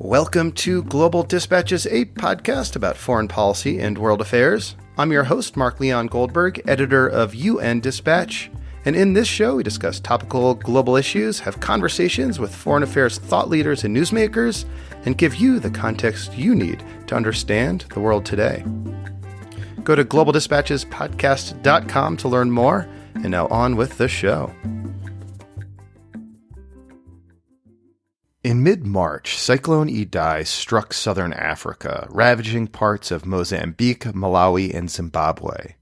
Welcome to Global Dispatches, a podcast about foreign policy and world affairs. I'm your host, Mark Leon Goldberg, editor of UN Dispatch. And in this show, we discuss topical global issues, have conversations with foreign affairs thought leaders and newsmakers, and give you the context you need to understand the world today. Go to globaldispatchespodcast.com to learn more. And now on with the show. In mid-March, Cyclone Idai struck southern Africa, ravaging parts of Mozambique, Malawi, and Zimbabwe.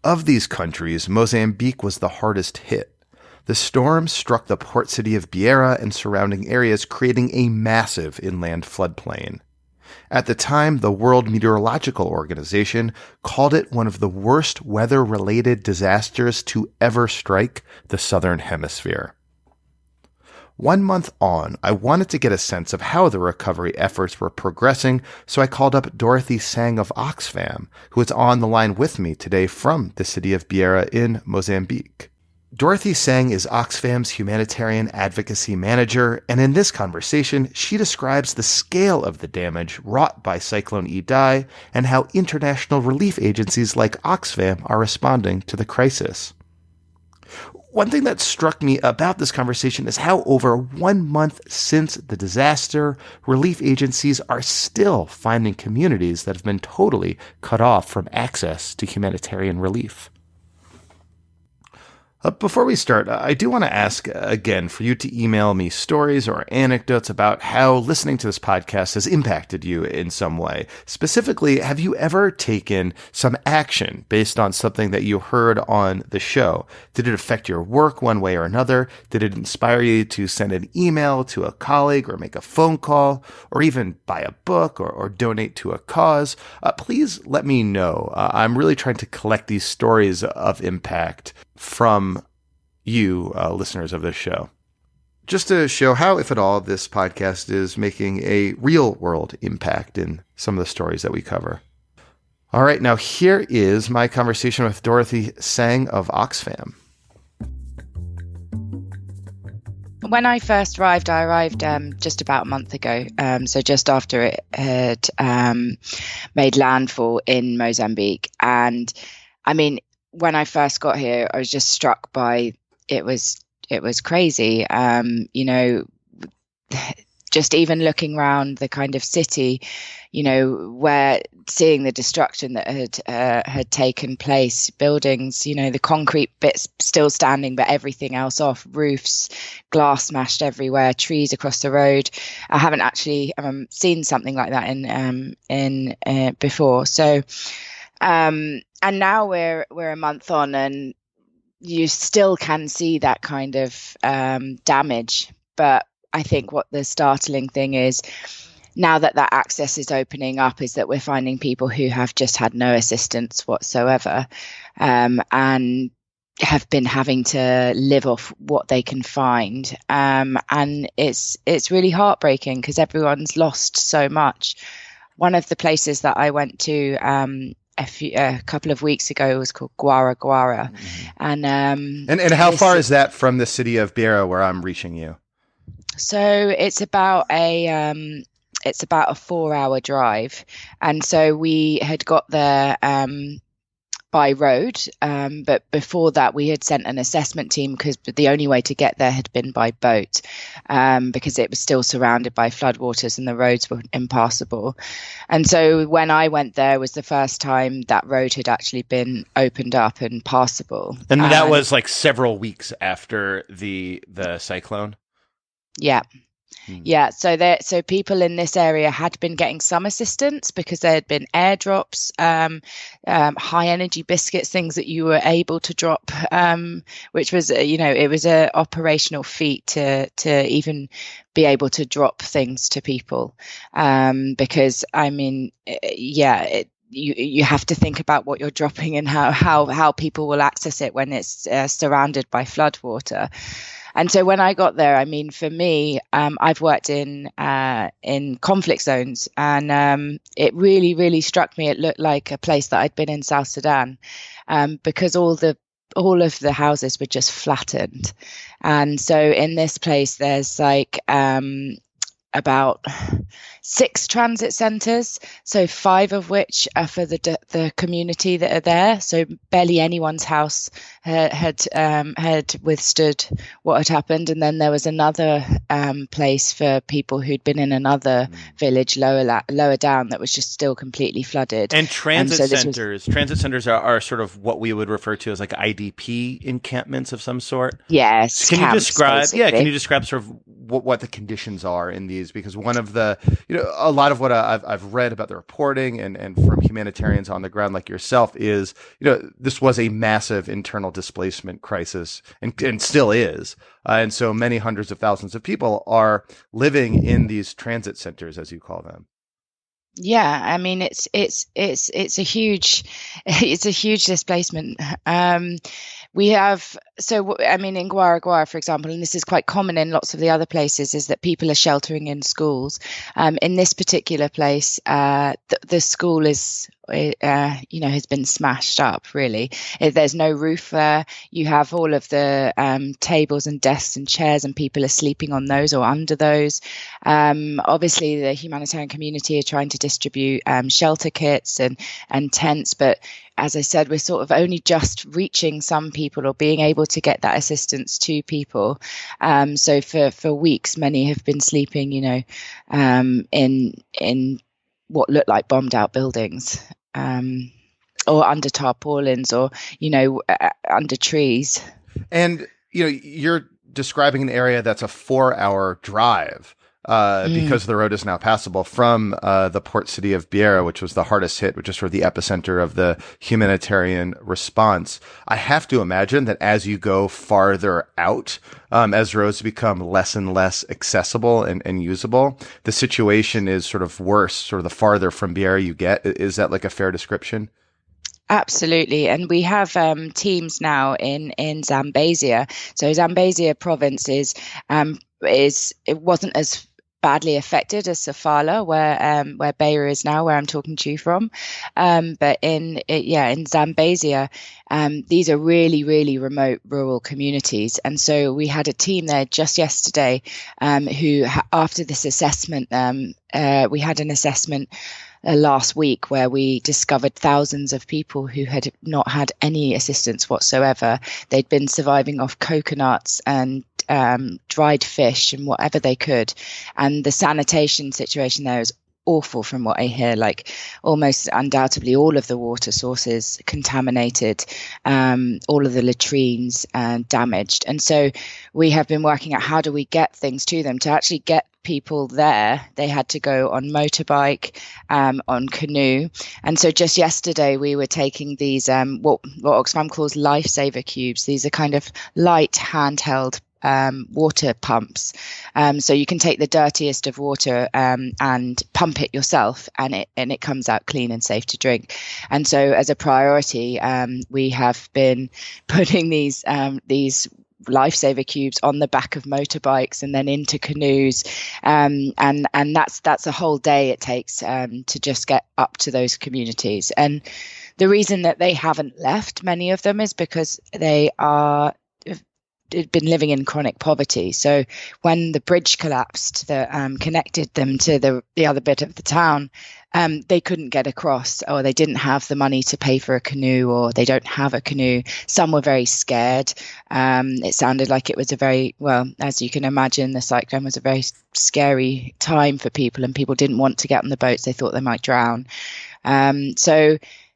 Of these countries, Mozambique was the hardest hit. The storm struck the port city of Beira and surrounding areas, creating a massive inland floodplain. At the time, the World Meteorological Organization called it one of the worst weather-related disasters to ever strike the southern hemisphere. 1 month on, I wanted to get a sense of how the recovery efforts were progressing, so I called up Dorothy Sang of Oxfam, who is on the line with me today from the city of Beira in Mozambique. Dorothy Sang is Oxfam's humanitarian advocacy manager, and in this conversation, she describes the scale of the damage wrought by Cyclone Idai and how international relief agencies like Oxfam are responding to the crisis. One thing that struck me about this conversation is how over 1 month since the disaster, relief agencies are still finding communities that have been totally cut off from access to humanitarian relief. Before we start, I do want to ask again for you to email me stories or anecdotes about how listening to this podcast has impacted you in some way. Specifically, have you ever taken some action based on something that you heard on the show? Did it affect your work one way or another? Did it inspire you to send an email to a colleague or make a phone call or even buy a book or donate to a cause? Please let me know. I'm really trying to collect these stories of impact from you, listeners of this show. Just to show how, if at all, this podcast is making a real-world impact in some of the stories that we cover. All right, now here is my conversation with Dorothy Sang of Oxfam. When I first arrived, I arrived just about a month ago, so just after it had made landfall in Mozambique. And I mean, when I first got here, I was just struck by it was crazy. Just even looking around the kind of city, where seeing the destruction that had taken place, buildings, the concrete bits still standing, but everything else off, roofs, glass smashed everywhere, trees across the road. I haven't actually seen something like that in before. So. And now we're a month on, and you still can see that kind of damage. But I think what the startling thing is, now that access is opening up, is that we're finding people who have just had no assistance whatsoever, and have been having to live off what they can find. And it's really heartbreaking because everyone's lost so much. One of the places that I went to a couple of weeks ago was called Guara, and how far is that from the city of Beira where I'm reaching you? So it's about a 4-hour drive, and so we had got there by road, but before that we had sent an assessment team because the only way to get there had been by boat, because it was still surrounded by floodwaters and the roads were impassable. And so when I went there was the first time that road had actually been opened up and passable. And that was like several weeks after the cyclone? Yeah. Yeah, so people in this area had been getting some assistance because there had been airdrops, high energy biscuits, things that you were able to drop, which was, it was a operational feat to even be able to drop things to people, because I mean, you have to think about what you're dropping and how people will access it when it's surrounded by floodwater. And so when I got there, I mean, for me, I've worked in conflict zones, and it really, really struck me. It looked like a place that I'd been in South Sudan, because all of the houses were just flattened. And so in this place, there's like about 6 transit centres, so 5 of which are for the community that are there. So barely anyone's house had withstood what had happened, and then there was another place for people who'd been in another village lower down that was just still completely flooded. And transit centers are sort of what we would refer to as like IDP encampments of some sort. Yes. Can you describe? Basically. Yeah, can you describe sort of what the conditions are in these? Because one of the, a lot of what I've read about the reporting and from humanitarians on the ground like yourself is, this was a massive internal displacement crisis and still is. And so many hundreds of thousands of people are living in these transit centers, as you call them. Yeah, I mean it's a huge displacement. We have, so I mean in Guara, for example, and this is quite common in lots of the other places, is that people are sheltering in schools. In this particular place, the school is has been smashed up, really. There's no roof there. You have all of the tables and desks and chairs, and people are sleeping on those or under those. Obviously, the humanitarian community are trying to distribute shelter kits and tents, but as I said, we're sort of only just reaching some people or being able to get that assistance to people. So for weeks, many have been sleeping, in what look like bombed out buildings, or under tarpaulins, or under trees. And you're describing an area that's a 4-hour drive because the road is now passable from the port city of Beira, which was the hardest hit, which is sort of the epicenter of the humanitarian response. I have to imagine that as you go farther out, as roads become less and less accessible and usable, the situation is sort of worse, sort of the farther from Beira you get. Is that like a fair description? Absolutely. And we have teams now in Zambezia. So Zambezia province it wasn't as badly affected as Sofala, where Beira is now, where I'm talking to you from. But in Zambezia, these are really, really remote rural communities. And so we had a team there just yesterday who, after this assessment, we had an assessment last week where we discovered thousands of people who had not had any assistance whatsoever. They'd been surviving off coconuts and dried fish and whatever they could. And the sanitation situation there is awful from what I hear, like almost undoubtedly all of the water sources contaminated, all of the latrines damaged. And so we have been working out how do we get things to them. To actually get people there, they had to go on motorbike, on canoe. And so just yesterday we were taking these what Oxfam calls lifesaver cubes. These are kind of light handheld water pumps, so you can take the dirtiest of water and pump it yourself, and it comes out clean and safe to drink. And so as a priority, we have been putting these lifesaver cubes on the back of motorbikes and then into canoes, and that's a whole day it takes to just get up to those communities. And the reason that they haven't left, many of them, is because they are been living in chronic poverty. So when the bridge collapsed that connected them to the other bit of the town, they couldn't get across, or they didn't have the money to pay for a canoe, or they don't have a canoe. Some were very scared. It sounded like it was as you can imagine, the cyclone was a very scary time for people, and people didn't want to get on the boats. They thought they might drown.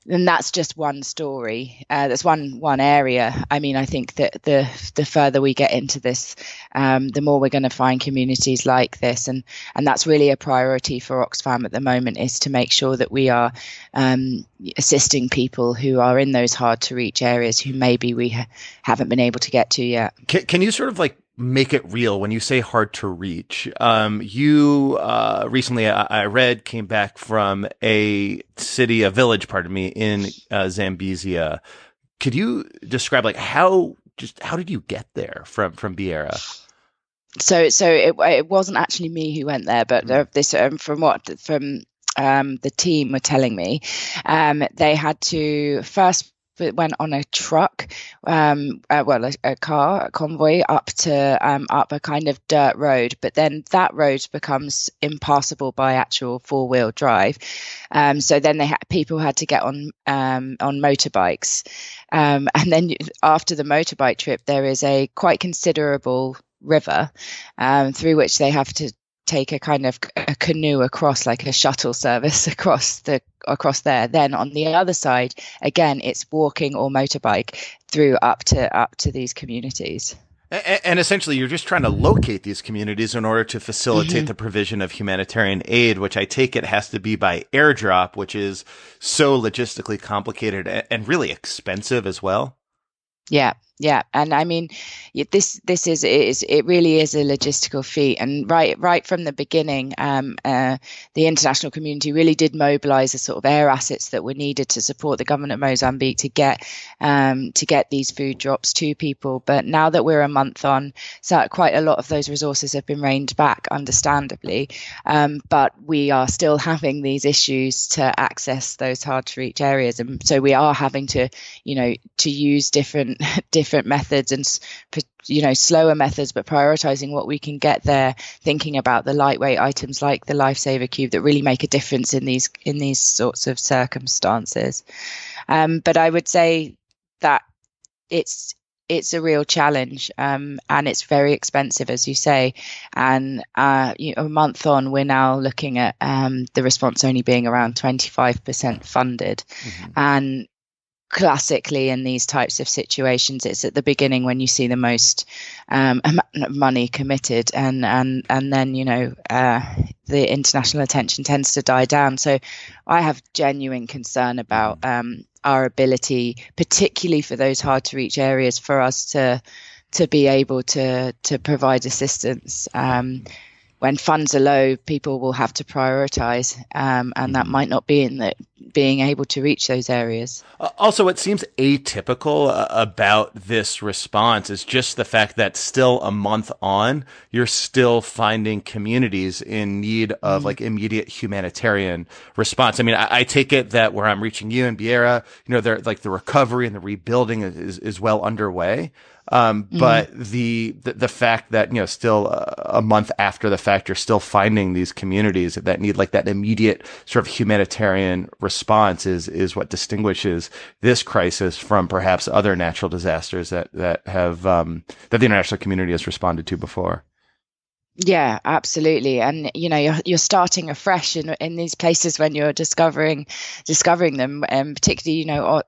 And that's just one story. That's one area. I mean, I think that the further we get into this, the more we're going to find communities like this, and that's really a priority for Oxfam at the moment, is to make sure that we are assisting people who are in those hard to reach areas who maybe we haven't been able to get to yet. Can you sort of like make it real when you say hard to reach? You recently, I read, came back from a village, in Zambezia. Could you describe like how did you get there from Beira? So it wasn't actually me who went there, but from the team were telling me, they had to first went on a truck, a car, a convoy up a kind of dirt road, but then that road becomes impassable by actual four-wheel drive. So then people had to get on motorbikes, and then after the motorbike trip, there is a quite considerable river through which they have to take a kind of a canoe across, like a shuttle service across there. Then on the other side, again, it's walking or motorbike through up to these communities. And essentially, you're just trying to locate these communities in order to facilitate the provision of humanitarian aid, which I take it has to be by airdrop, which is so logistically complicated and really expensive as well. Yeah. And I mean, this it really is a logistical feat. And right from the beginning, the international community really did mobilize the sort of air assets that were needed to support the government of Mozambique to get these food drops to people. But now that we're a month on, so quite a lot of those resources have been reined back, understandably. But we are still having these issues to access those hard to reach areas. And so we are having to use different methods and slower methods, but prioritizing what we can get there, thinking about the lightweight items like the lifesaver cube that really make a difference in these sorts of circumstances. But I would say that it's a real challenge, and it's very expensive, as you say. And a month on, we're now looking at the response only being around 25% funded. And classically, in these types of situations, it's at the beginning when you see the most money committed, and then the international attention tends to die down. So I have genuine concern about our ability, particularly for those hard to reach areas, for us to be able to provide assistance. When funds are low, people will have to prioritize, and that might not be in being able to reach those areas. Also, what seems atypical about this response is just the fact that still a month on, you're still finding communities in need of like immediate humanitarian response. I mean, I take it that where I'm reaching you in Beira, they're like the recovery and the rebuilding is well underway. But the fact that, still a month after the fact, you're still finding these communities that need like that immediate sort of humanitarian response is what distinguishes this crisis from perhaps other natural disasters that have, that the international community has responded to before. Yeah, absolutely. And, you're starting afresh in these places when you're discovering them. And particularly,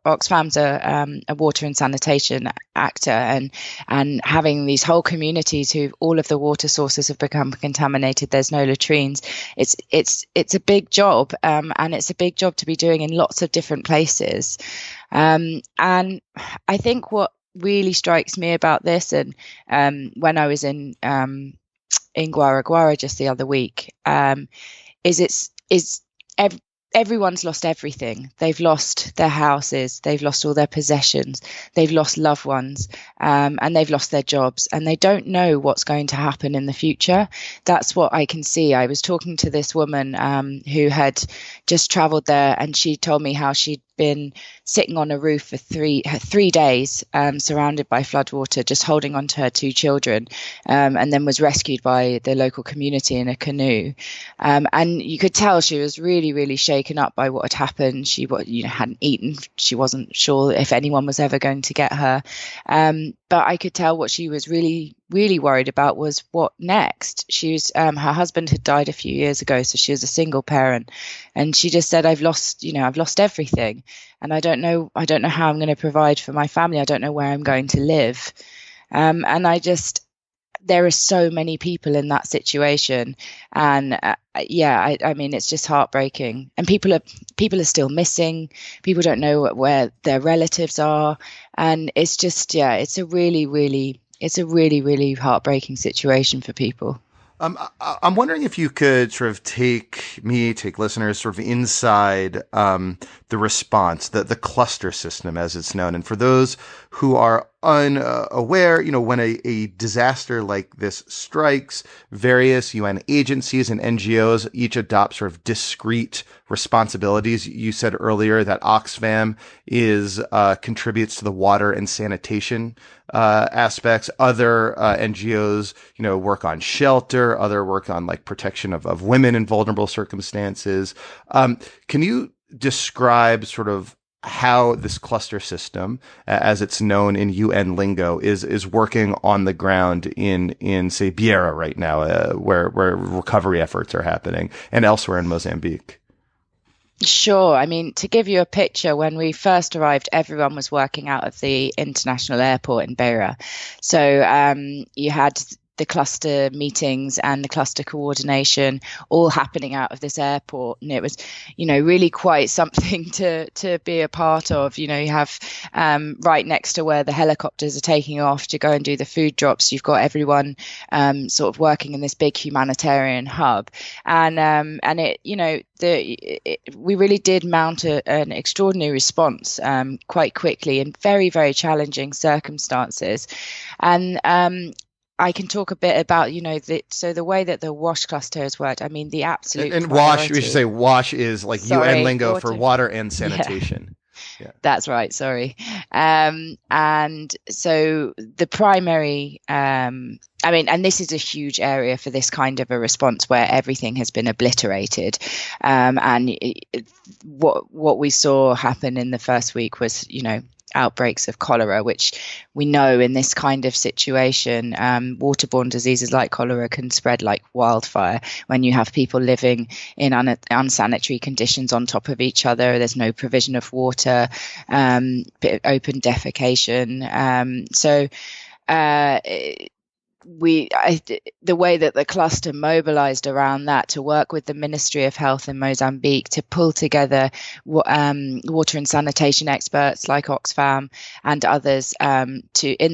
Oxfam's a water and sanitation actor, and having these whole communities who all of the water sources have become contaminated. There's no latrines. It's a big job, and it's a big job to be doing in lots of different places. And I think what really strikes me about this, and when I was in Guara just the other week, everyone's lost everything. They've lost their houses, they've lost all their possessions, they've lost loved ones, and they've lost their jobs, and they don't know what's going to happen in the future. That's what I can see. I was talking to this woman who had just traveled there, and she told me how she'd been sitting on a roof for three days, surrounded by floodwater, just holding on to her two children, and then was rescued by the local community in a canoe. And you could tell she was really, really shaken up by what had happened. She hadn't eaten. She wasn't sure if anyone was ever going to get her. But I could tell what she was really, really worried about was what next. She was, her husband had died a few years ago, so she was a single parent, and she just said, I've lost everything, and I don't know how I'm going to provide for my family. I don't know where I'm going to live. And there are so many people in that situation, and I mean, it's just heartbreaking. And people are still missing. People don't know where their relatives are, and it's just it's a really, really heartbreaking situation for people. I'm wondering if you could sort of take listeners sort of inside the response, the cluster system as it's known. And for those who are unaware, when a disaster like this strikes, various UN agencies and NGOs each adopt sort of discrete responsibilities. You said earlier that Oxfam contributes to the water and sanitation aspects. Other NGOs, work on shelter. Other work on like protection of women in vulnerable circumstances. Can you describe sort of how this cluster system, as it's known in UN lingo, is working on the ground in say Beira right now, where recovery efforts are happening, and elsewhere in Mozambique? Sure. I mean, to give you a picture, when we first arrived, everyone was working out of the international airport in Beira. So you had the cluster meetings and the cluster coordination all happening out of this airport. And it was, really quite something to be a part of. You have right next to where the helicopters are taking off to go and do the food drops, you've got everyone sort of working in this big humanitarian hub. And we really did mount an extraordinary response quite quickly in very, very challenging circumstances. And I can talk a bit about, the way that the WASH cluster has worked. I mean, the absolute and WASH, we should say WASH is like UN lingo water. For water and sanitation. Yeah. That's right. Sorry. And so the primary, and this is a huge area for this kind of a response where everything has been obliterated. And what we saw happen in the first week was, outbreaks of cholera, which we know in this kind of situation, waterborne diseases like cholera can spread like wildfire when you have people living in unsanitary conditions on top of each other. There's no provision of water, open defecation. The way that the cluster mobilized around that to work with the Ministry of Health in Mozambique to pull together water and sanitation experts like Oxfam and others in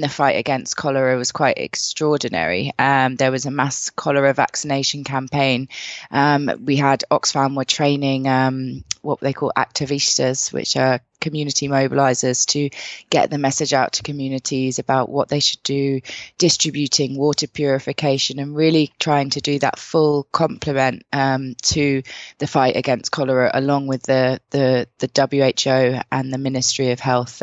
the fight against cholera was quite extraordinary. There was a mass cholera vaccination campaign. We had Oxfam were training what they call activistas, which are community mobilizers, to get the message out to communities about what they should do, distributing water purification, and really trying to do that full complement to the fight against cholera, along with the WHO and the Ministry of Health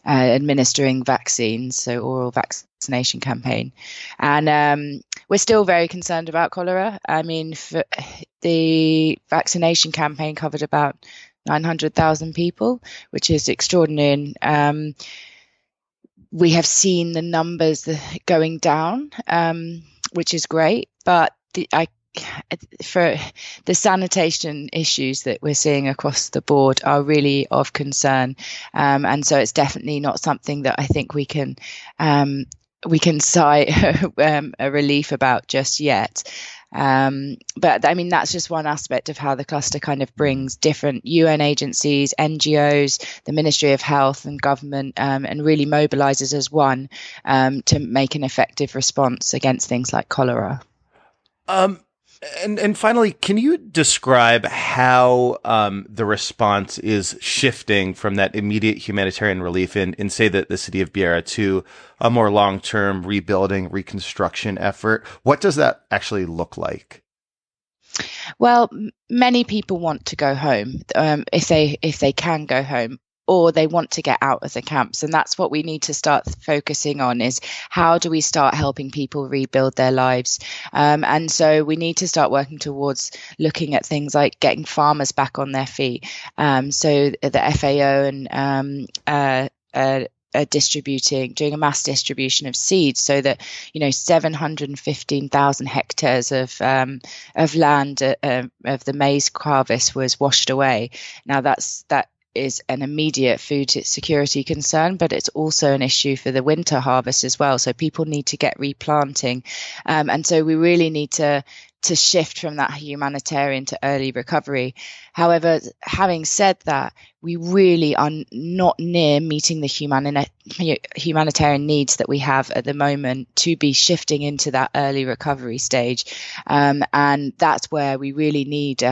administering vaccines, so oral vaccination campaign. And we're still very concerned about cholera. I mean, the vaccination campaign covered about 900,000 people, which is extraordinary. And we have seen the numbers going down, which is great. But for the sanitation issues that we're seeing across the board are really of concern. And so it's definitely not something that I think we can sigh a relief about just yet. But I mean, that's just one aspect of how the cluster kind of brings different UN agencies, NGOs, the Ministry of Health and government, and really mobilizes as one to make an effective response against things like cholera. And finally, can you describe how the response is shifting from that immediate humanitarian relief in say, the city of Beira to a more long-term rebuilding, reconstruction effort? What does that actually look like? Well, many people want to go home if they can go home, or they want to get out of the camps. And that's what we need to start focusing on, is how do we start helping people rebuild their lives? And so we need to start working towards looking at things like getting farmers back on their feet. So the FAO and doing a mass distribution of seeds, so that 715,000 hectares of land of the maize harvest was washed away. Now that is an immediate food security concern, but it's also an issue for the winter harvest as well. So people need to get replanting. And so we really need to to shift from that humanitarian to early recovery. However, having said that, we really are not near meeting the humanitarian needs that we have at the moment to be shifting into that early recovery stage. And that's where we really need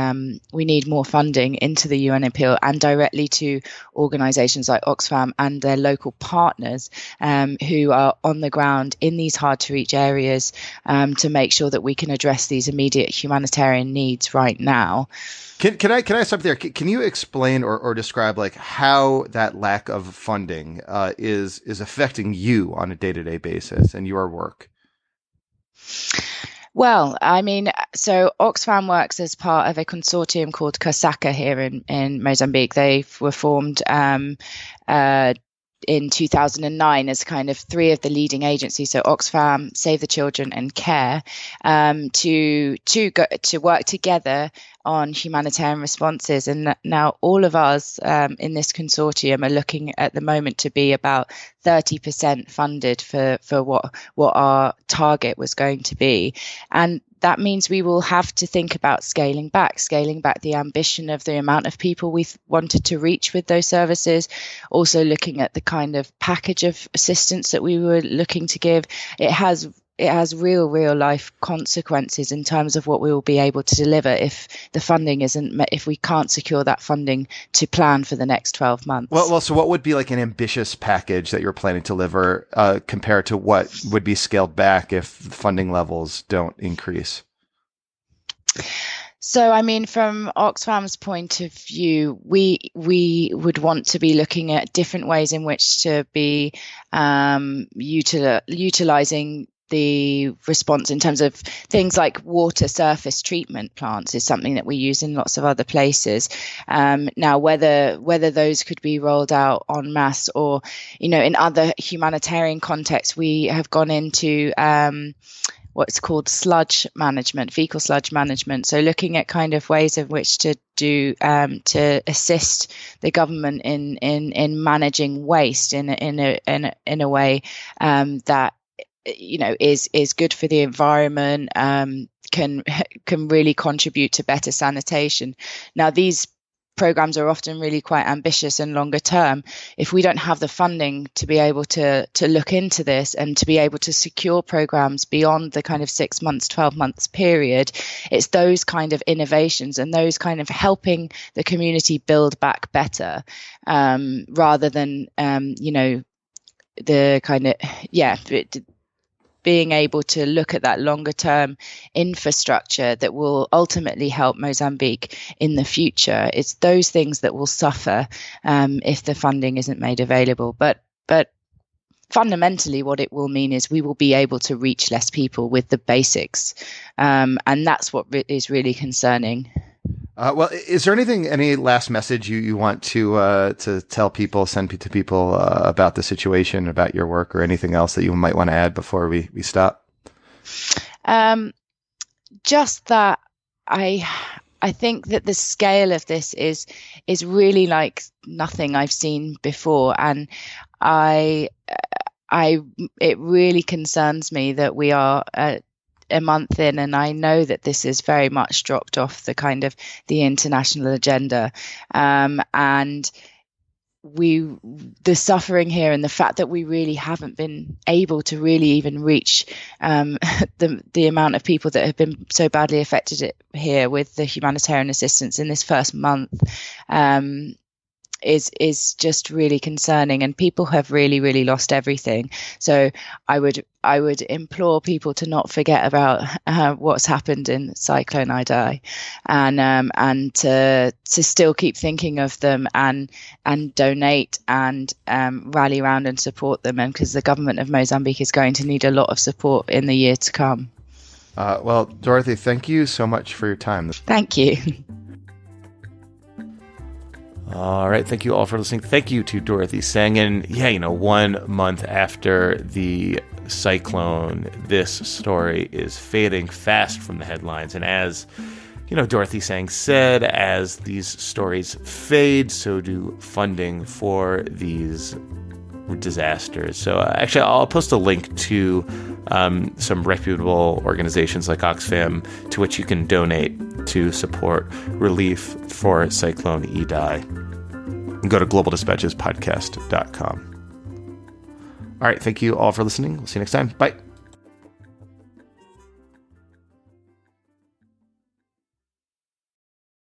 more funding into the UN appeal and directly to organisations like Oxfam and their local partners who are on the ground in these hard to reach areas to make sure that we can address these immediate humanitarian needs right now. Can I stop there? Can you explain or describe like how that lack of funding is affecting you on a day-to-day basis and your work? Well, I mean, so Oxfam works as part of a consortium called COSACA here in Mozambique. They were formed in 2009 as kind of three of the leading agencies, so Oxfam, Save the Children, and CARE, to work together on humanitarian responses. And now all of us in this consortium are looking at the moment to be about 30% funded for what our target was going to be. And that means we will have to think about scaling back the ambition of the amount of people we've wanted to reach with those services. Also looking at the kind of package of assistance that we were looking to give. It has real life consequences in terms of what we will be able to deliver if the funding if we can't secure that funding to plan for the next 12 months. Well, so what would be like an ambitious package that you're planning to deliver compared to what would be scaled back if funding levels don't increase? So, I mean, from Oxfam's point of view, we would want to be looking at different ways in which to be utilizing the response in terms of things like water surface treatment plants is something that we use in lots of other places. Now, whether those could be rolled out en masse or, in other humanitarian contexts, we have gone into what's called sludge management, fecal sludge management. So looking at kind of ways of which to do to assist the government in managing waste in a way that is good for the environment, can really contribute to better sanitation. Now, these programs are often really quite ambitious and longer term. If we don't have the funding to be able to look into this and to be able to secure programs beyond the kind of 6 months, 12 months period, it's those kind of innovations and those kind of helping the community build back better, rather than, the kind of, being able to look at that longer term infrastructure that will ultimately help Mozambique in the future. It's those things that will suffer if the funding isn't made available. But fundamentally, what it will mean is we will be able to reach less people with the basics. And that's what is really concerning. Well, is there any last message you want to tell people, send to people about the situation, about your work, or anything else that you might want to add before we stop? Just that I think that the scale of this is really like nothing I've seen before, and it really concerns me that we are a month in, and I know that this is very much dropped off the kind of the international agenda, and the suffering here and the fact that we really haven't been able to really even reach the amount of people that have been so badly affected here with the humanitarian assistance in this first month is just really concerning, and people have really lost everything. So I would implore people to not forget about what's happened in Cyclone Idai, and to still keep thinking of them and donate and rally around and support them, and because the government of Mozambique is going to need a lot of support in the year to come. Well, Dorothy, thank you so much for your time. Thank you. All right. Thank you all for listening. Thank you to Dorothy Seng. And 1 month after the cyclone, this story is fading fast from the headlines. And as, Dorothy Seng said, as these stories fade, so do funding for these disasters. So actually, I'll post a link to some reputable organizations like Oxfam to which you can donate to support relief for Cyclone Idai. Go to globaldispatchespodcast.com. All right, thank you all for listening. We'll see you next time. Bye.